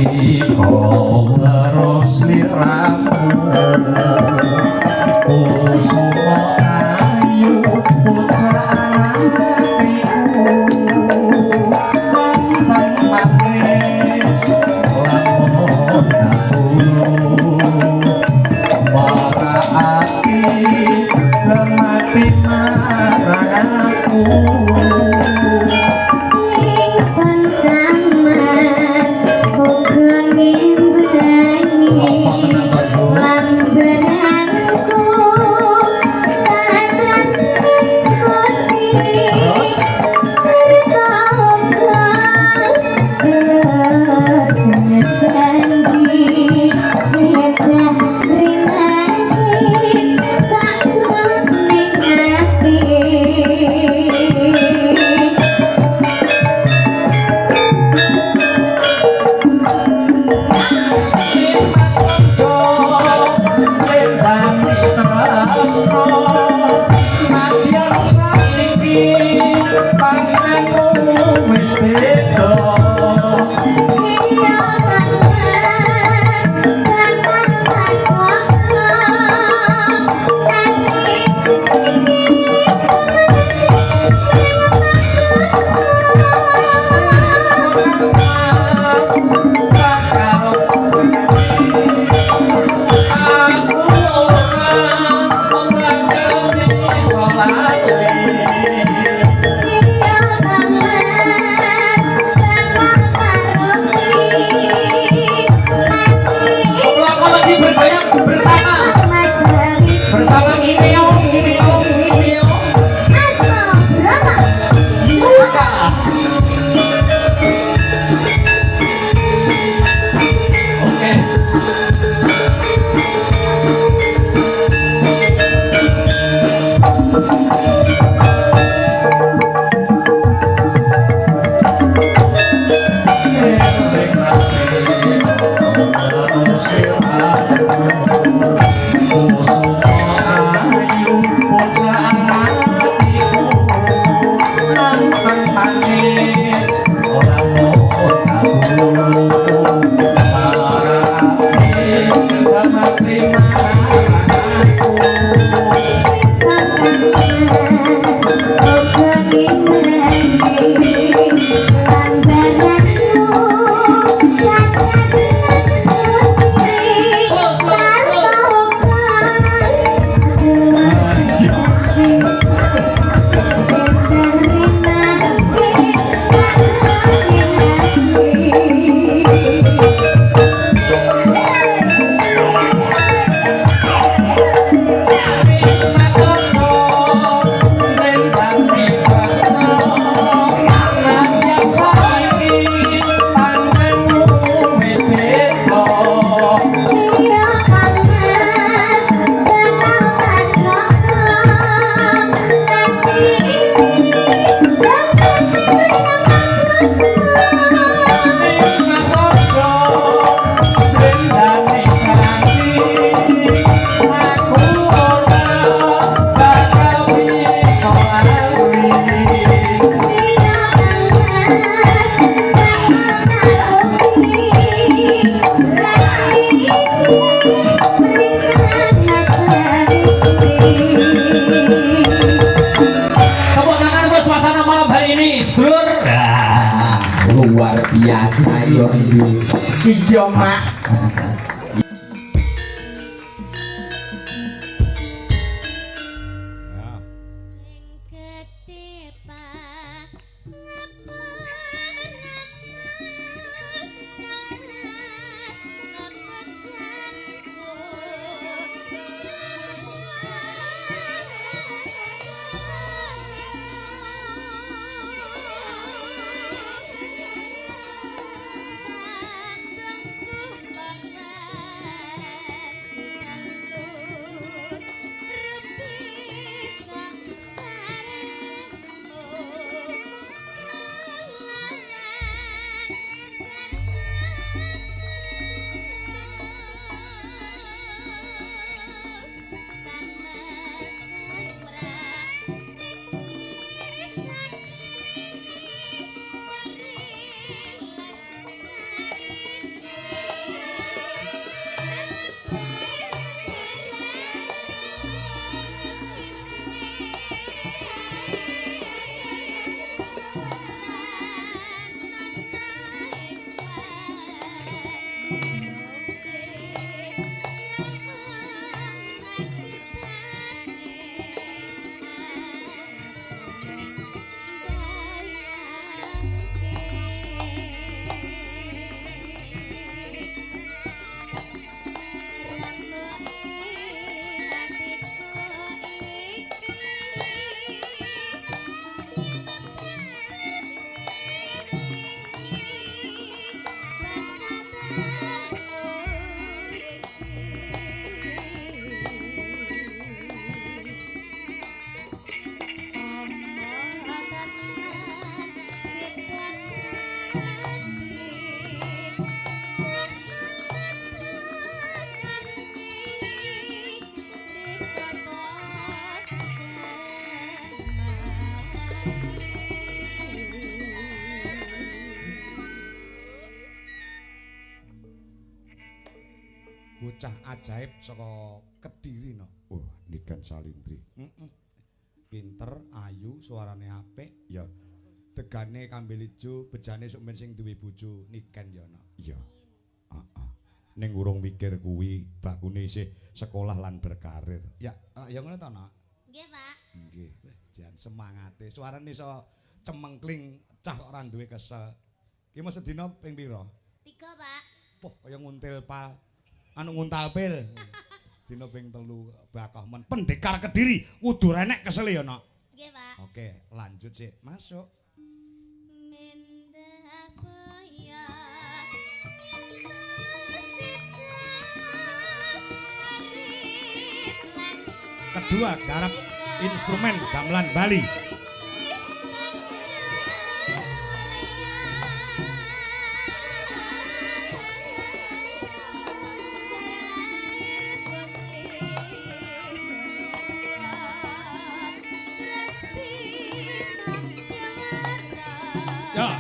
kau terus liramu kusuma ayu putraan hatiku mantan manis lamun dahulu maraati lemati marang aku luar biasa yo iya mak bocah ajaib saka Kediri no. Oh, Niken Salindri. Pinter, ayu, suarane apik, ya tegane kambil ijo, bejane sok men sing duwe bojo Niken ya no. Iya. Heeh. Ning urung mikir kuwi bakune isih sekolah lan berkarir. Ya, ya ngono to no. Nggih, Pak. Nggih, jan semangate. Suarane iso cemengkling cah kok ora duwe kesel. Ki mesti sedina ping pira? 3, Pak. Poh kaya nguntil anu nguntal pil. Sedina ping 3 bakah men. Pendekar Kediri kudu renek kesel ya, Nok. Nggih, Pak. Oke, lanjut sih. Masuk. Mendah boya Kedua, garap instrumen gamelan Bali. Ya.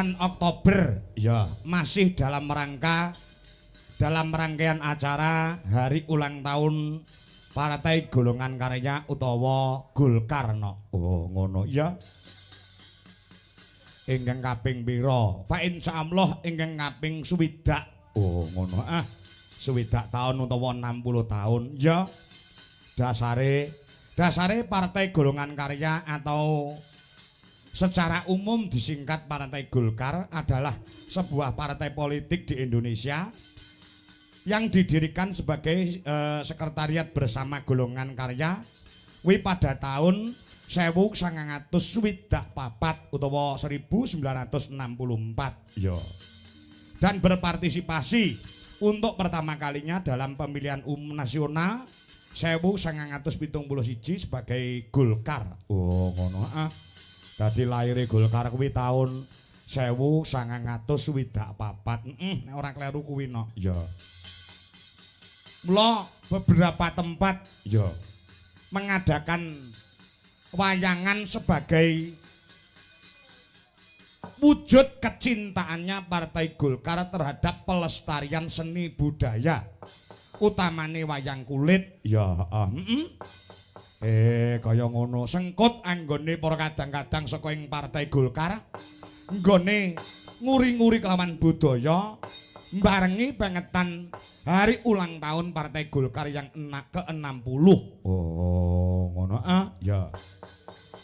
bulan Oktober ya masih dalam rangkaian acara hari ulang tahun Partai Golongan Karya utawa Golkar no. Oh ngono ya. Ingkang kaping pira? Pak insyaallah ingkang kaping 60. Oh ngono ah. 60 tahun utawa 60 tahun ya. Dasare Partai Golongan Karya atau secara umum disingkat Partai Golkar adalah sebuah partai politik di Indonesia yang didirikan sebagai sekretariat bersama Golongan Karya wi pada tahun 1964 utawa 1964 ya. Dan berpartisipasi untuk pertama kalinya dalam pemilihan umum nasional 1971 sebagai Golkar. Oh ngono ah. Dadi lahire Golkar kuwi tahun 1964. Nek ora kleru kuwi no. Ya. Mula beberapa tempat ya mengadakan wayangan sebagai wujud kecintaannya Partai Golkar terhadap pelestarian seni budaya utamane wayang kulit ya kaya ngono sengkut anggone para kadang-kadang saka ing Partai Golkar nggone nguri-nguri kelawan budaya barengi pengetan hari ulang tahun Partai Golkar yang ke-60. Oh, ngono ah. Ya.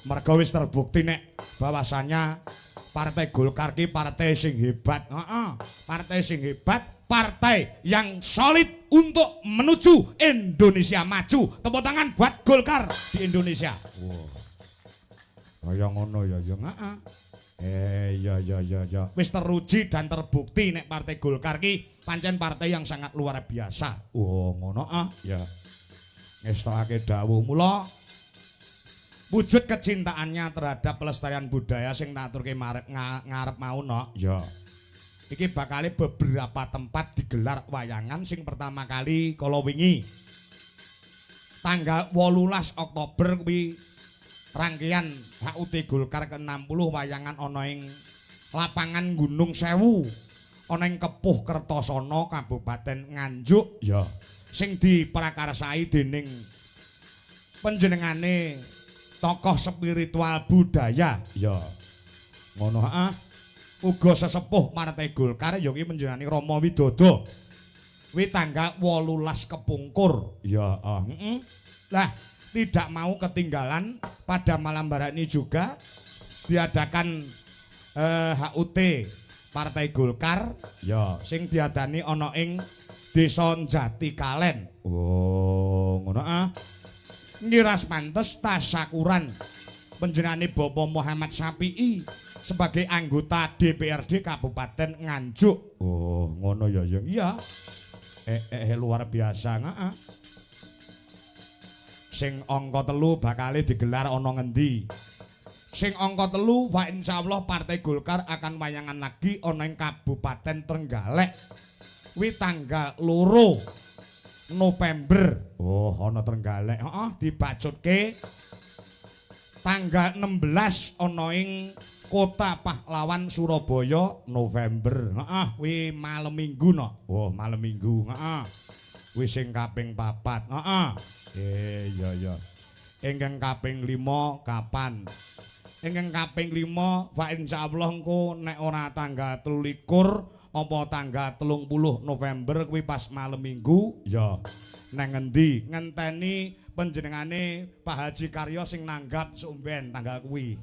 Merga wis terbukti nek bahwasanya Partai Golkar ki partai sing hebat. Heeh. Partai sing hebat, partai yang solid untuk menuju Indonesia maju. Tepuk tangan buat Golkar di Indonesia. Wow. Kaya ngono ya, ya heeh. Ya. Wis teruji dan terbukti nek Partai Golkar ki pancen partai yang sangat luar biasa. Oh, ngono ah. Ya. Ngestokake dawuh mula wujud kecintaannya terhadap pelestarian budaya sing tak aturke ngarep mau no. Ya. Iki bakal beberapa tempat digelar wayangan sing pertama kali kala wingi tanggal 18 Oktober kuwi rangkaian HUT Golkar ke-60 wayangan ana ing lapangan Gunung Sewu ana ing Kepuh Kertosono Kabupaten Nganjuk ya sing diprakarsai dening panjenengane tokoh spiritual budaya ya ngono ah uga sesepuh Partai Golkar ya ki panjenengane Rama Widodo wi tanggal 18 kepungkur ya lah tidak mau ketinggalan pada malam hari ini juga diadakan HUT Partai Golkar ya sing diadani ana ing Desa Jati Kalen. Oh ngono ah ngiras pantes tasyakuran panjenengane Bapak Muhammad Syafi'i sebagai anggota DPRD Kabupaten Nganjuk. Oh ngono ya iya luar biasa heeh. Sing angka 3 bakal digelar ana ngendi? Sing angka 3 wa insyaallah Partai Golkar akan wayangan lagi ana ing Kabupaten Trenggalek. Wi tanggal 2 November. Oh, ana Trenggalek. Heeh, dibacutke tanggal 16 ana ing Kota Pahlawan Surabaya November. Heeh, wi malam Minggu no. Oh, malam Minggu. Heeh. Wi sing kaping 4. Heeh. Iya. Ingkang kaping 5 kapan? Ingkang kaping 5 fa insyaallah engko nek ora tanggal 23 apa tanggal 30 November kuwi pas malam Minggu ya. Nang ngendi? Ngenteni panjenengane Pak Haji Karyo sing nanggap sumben tanggal kuwi.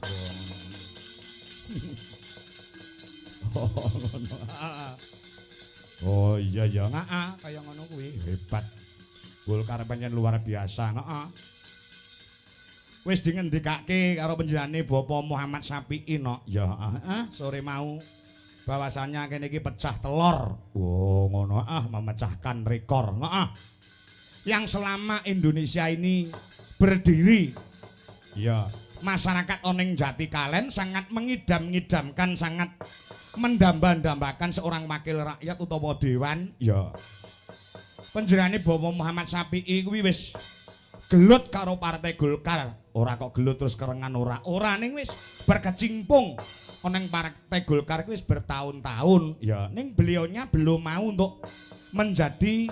Oh iya kaya ngono kuwi hebat. Golkar pancen luar biasa heeh. Wis dingendikake karo panjenengane Bapak Muhammad Syafi'i no. Ya sore mau bahwasanya kene iki pecah telur. Oh ngono memecahkan rekor heeh. Yang selama Indonesia ini berdiri ya masyarakat oneng Jati Kalen sangat mengidam-ngidamkan sangat mendamba-dambakan seorang wakil rakyat utawa dewan ya panjenengane Bapak Muhammad Syafi'i kuwi wis gelut karo Partai Golkar. Ora kok gelut terus kerengan ora ning wis berkecimpung oneng Partai Golkar wis bertahun-tahun ya ning beliaunya belum mau untuk menjadi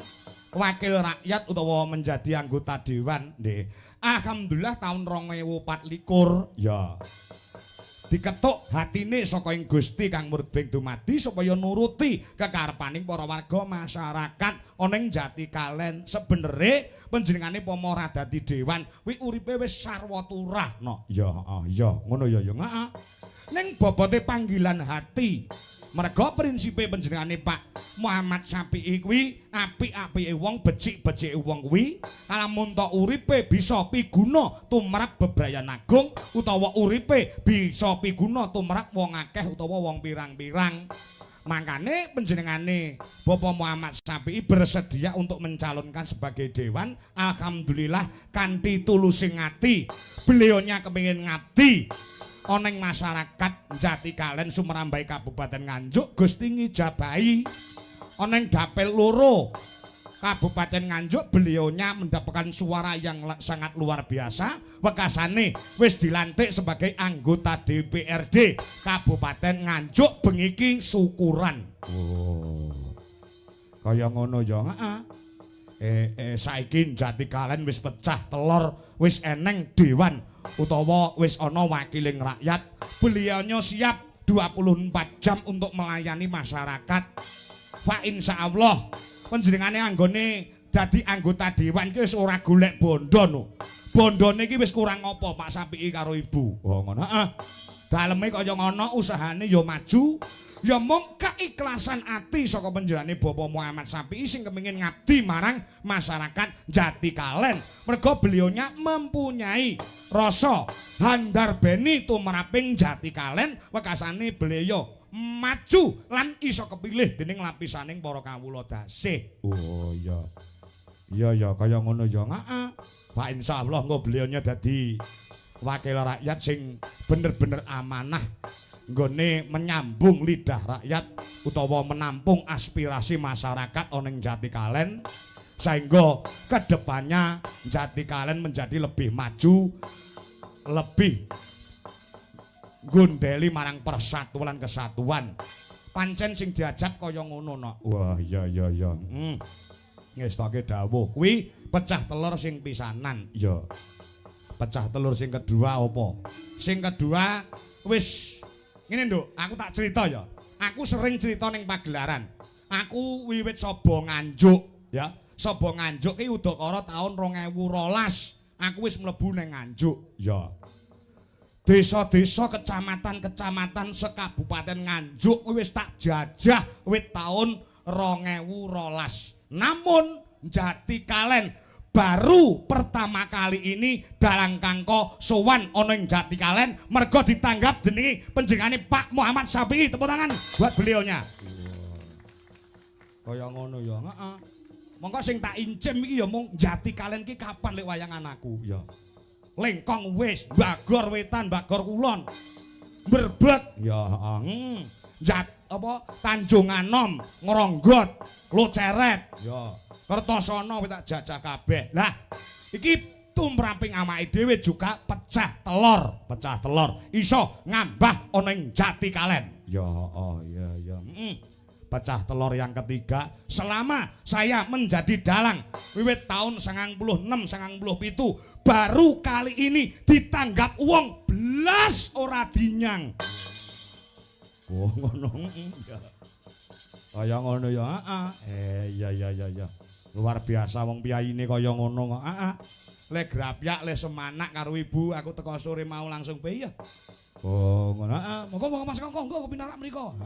wakil rakyat utawa menjadi anggota dewan nggih. Alhamdulillah tahun 2024 ya diketuk hatine saka ing Gusti Kang Murbeng dumadi supaya nuruti kekarepaning para warga masyarakat ana ing Jatikalen. Sebenere panjenengane pamora dadi dewan kuwi uripe wis sarwa turah no. Ya ngono ya heeh. Ning bobote panggilan hati merga prinsipe panjenengane Pak Muhammad Syafi'i kuwi apik-apike wong becik-becike wong kuwi lamun tok uripe bisa piguna tumrap bebrayan agung utawa uripe bisa piguna tumrap wong akeh utawa wong pirang-pirang. Makane panjenengane Bapak Muhammad Syafi'i bersedia untuk mencalonkan sebagai dewan. Alhamdulillah kanthi tulusing ati beliaunya kepengin ngabdi oneng masyarakat Jatikalen Sumerambai Kabupaten Nganjuk. Gusti ngijabahi oneng dapil loro Kabupaten Nganjuk beliaunya mendapatkan suara yang sangat luar biasa. Wekasane wis dilantik sebagai anggota DPRD Kabupaten Nganjuk bengiki syukuran. Oh. Kaya ngono ya, heeh. Saiki Jatikalen wis pecah telur, wis eneng dewan utawa wis ana wakiling rakyat. Beliaunya siap 24 jam untuk melayani masyarakat. Fa insyaallah panjenengane anggone dadi anggota dewan ki wis ora golek bondo no. Bondone iki wis kurang apa Pak Syafi'i karo Ibu. Oh ngono, heeh. Daleme kaya ngono, usahane ya maju. Ya mung keikhlasan ati saka panjenengane Bapak Muhammad Syafi'i sing kepengin ngabdi marang masyarakat Jatikalen. Merga beliaunya mempunyai rasa handar beni tumraping Jatikalen, wekasane beliau maju lan iso kepilih dening lapisaning para kawula dasih. Oh iya. Iya kaya ngono ya, heeh. Pak insyaallah engko beliaunya dadi wakil rakyat sing bener-bener amanah nggone menyambung lidah rakyat utawa menampung aspirasi masyarakat oneng Jatikalen sehingga kedepannya Jatikalen menjadi lebih maju, lebih gondeli marang persatuan kesatuan. Pancen sing diajak kaya ngono no. Wah iya. Ngestoke dawuh kuwi pecah telur sing pisanan. Ya. Pecah telur sing kedua apa? Sing kedua wis ngene nduk, aku tak cerita ya. Aku sering cerita ning pagelaran. Aku wiwit Saba Nganjuk ya. Saba Nganjuk ki udakara taun 2012. Aku wis mlebu ning Nganjuk. Ya. Desa-desa kecamatan-kecamatan sekabupaten Nganjuk wis tak jajah wit taun 2012. Namun Jatikalen baru pertama kali ini dalang kangko sowan ana ing Jatikalen merga ditanggap dening panjenengane Pak Muhammad Syafi'i. Tepuk tangan buat beliaunya. Kaya ngono ya, heeh. Monggo sing tak incim iki ya mung Jatikalen ki kapan lek wayangan aku ya. Lengkong wis, Bagor Wetan, Bagor Kulon. Brebet Ya, Tanjung Anom, Ngronggot, Luceret. ya. Kertosono wis tak jajah kabeh. Lah, iki tumraping amake dhewe juga pecah telur. Iso ngambah ana ing Jatikalen. Ya, iya. Pecah telur yang ketiga selama saya menjadi dalang wiwit tahun 96 97 baru kali ini ditanggap uang belas ora dinyang. Oh ngono. Kaya ngono ya, Iya. luar biasa wong piyaine kaya ngono kok. Le grapyak le semanak karo ibu aku teko sore mau langsung bae ya. Oh ngono. Monggo Mas Kongko nggo pinarak mriko.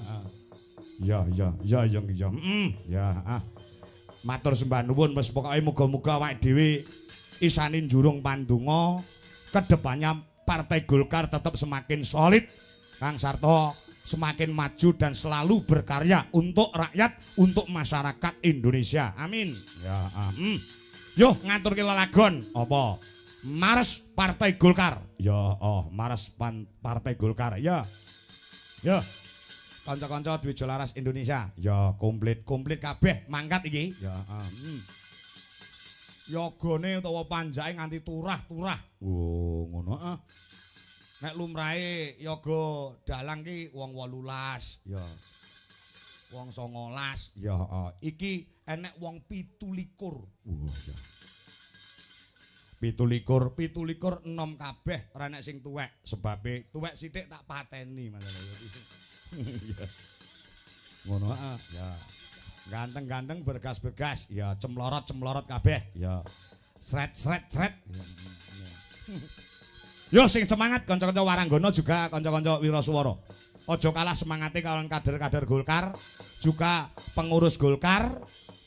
Ya. Ya, matur sembah nuwun wis pokoke muga-muga awake dhewe isane njurung pandonga kedepannya Partai Golkar tetap semakin solid, Kang Sarto semakin maju dan selalu berkarya untuk rakyat, untuk masyarakat Indonesia. Amin. Ya, Yo ngaturke lelagon apa? Mars Partai Golkar. Ya, Mars Partai Golkar. Ya. Yo. Kanca-kanca Dwijo Laras Indonesia. ya Komplit kabeh mangkat iki. Ya, Yogane utawa panjake nganti turah-turah. Oh ngono. Nek lumrahe yoga dalang ki wong 18, ya. Wong 19, ya. Iki enek wong 17. Wah, ya. 17 enom kabeh ora nek sing tuwek, sebabe tuwek sithik tak pateni masalah. Ya. Ngono ya. Ganteng-ganteng bergas-bergas, ya cemlorot-cemlorot kabeh, ya. Sret. Yo sing semangat kanca-kanca Waranggana juga kanca-kanca Wiraswara. Aja kalah semangate kalian kader-kader Golkar, juga pengurus Golkar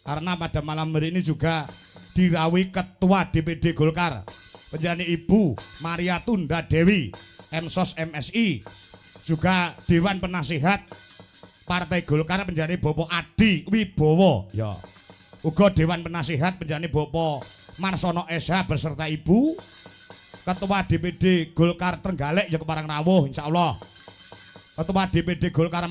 karena pada malam hari ini juga dirawi Ketua DPD Golkar penjani Ibu Maria Tunda Dewi Emsos MSI, juga Dewan Penasihat Partai Golkar penjani Bapak Adi Wibowo, ya. Uga Dewan Penasihat penjani Bapak Marsono SH beserta Ibu Ketua DPD Golkar Trenggalek ya keparang rawuh insyaallah. Ketua DPD Golkar